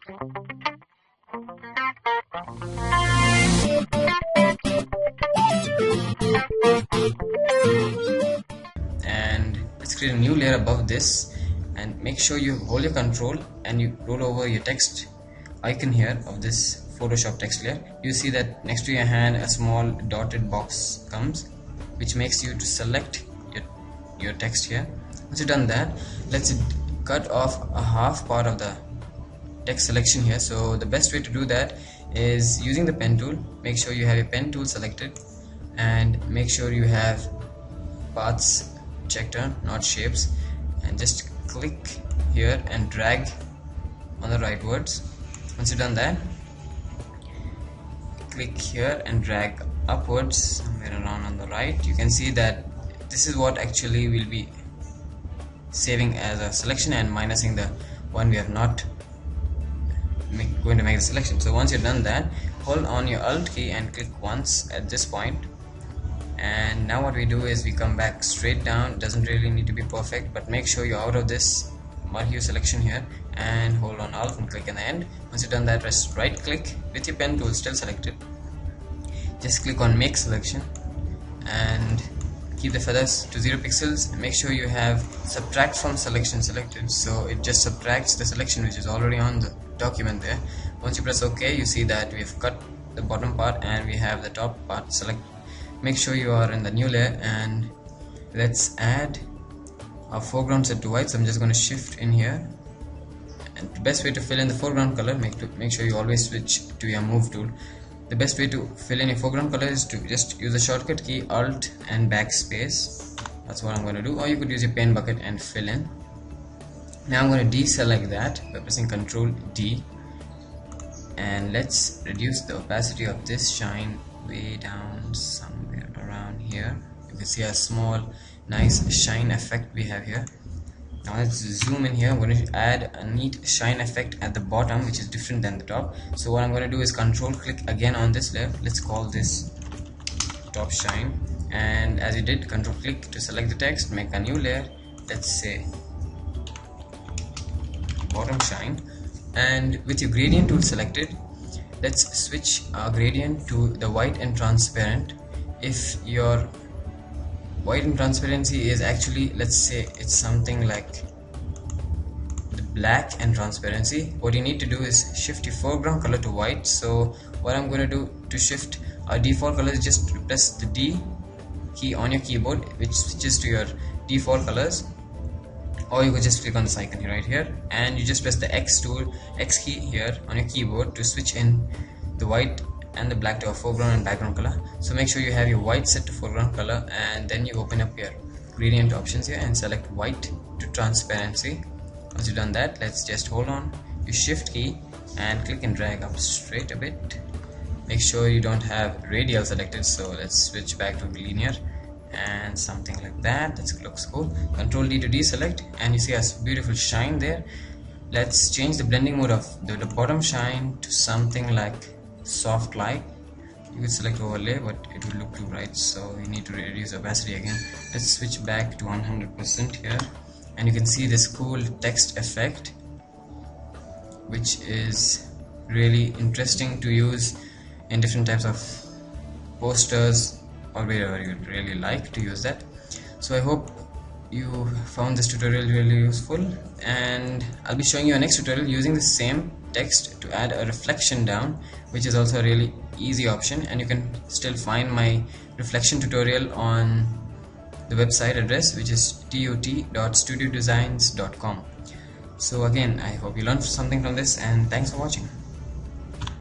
And let's create a new layer above this, and make sure you hold your control and you roll over your text icon here of this Photoshop text layer. You see that next to your hand a small dotted box comes, which makes you to select your text here. Once you've done that, let's cut off a half part of the text selection here. So the best way to do that is using the pen tool. Make sure you have your pen tool selected, and make sure you have paths checked on, not shapes, and just click here and drag on the right words. Once you've done that, click here and drag upwards somewhere around on the right. You can see that this is what actually will be saving as a selection and minusing the one we are not going to make the selection. So once you've done that, hold on your Alt key and click once at this point. And now what we do is we come back straight down. It doesn't really need to be perfect, but make sure you're out of this multi selection here and hold on Alt and click in the end. Once you've done that, just right click with your pen tool still selected, just click on make selection and keep the feathers to 0 pixels, and make sure you have subtract from selection selected, so it just subtracts the selection which is already on the document there. Once you press OK, you see that we've cut the bottom part and we have the top part select. Make sure you are in the new layer, and let's add our foreground set to white. So I'm just going to shift in here, and the best way to fill in the foreground color, make sure you always switch to your move tool. The best way to fill in your foreground color is to just use the shortcut key Alt and backspace. That's what I'm going to do, or you could use your pen bucket and fill in. Now I'm going to deselect that by pressing Ctrl D, and let's reduce the opacity of this shine way down somewhere around here. You can see a small nice shine effect we have here. Now let's zoom in here. I'm going to add a neat shine effect at the bottom, which is different than the top. So what I'm going to do is control click again on this layer. Let's call this top shine, and as you did, control click to select the text, make a new layer. Let's say bottom shine, and with your gradient tool selected, let's switch our gradient to the white and transparent. If your white and transparency is actually, let's say it's something like the black and transparency, what you need to do is shift your foreground color to white. So what I'm going to do to shift our default color is just press the D key on your keyboard, which switches to your default colors, or you could just click on this icon here, right here, and you just press the X key here on your keyboard to switch in the white and the black to a foreground and background color. So make sure you have your white set to foreground color, and then you open up your gradient options here and select white to transparency. Once you've done that, let's just hold on your shift key and click and drag up straight a bit. Make sure you don't have radial selected, so let's switch back to linear and something like that. That looks cool. Control D to deselect, and you see a beautiful shine there. Let's change the blending mode of the bottom shine to something like soft light. You could select overlay, but it will look too bright, so you need to reduce opacity again. Let's switch back to 100% here, and you can see this cool text effect, which is really interesting to use in different types of posters or wherever you really like to use that. So I hope you found this tutorial really useful, and I'll be showing you a next tutorial using the same text to add a reflection down, which is also a really easy option, and you can still find my reflection tutorial on the website address, which is tut.studiodesigns.com. So again, I hope you learned something from this, and thanks for watching.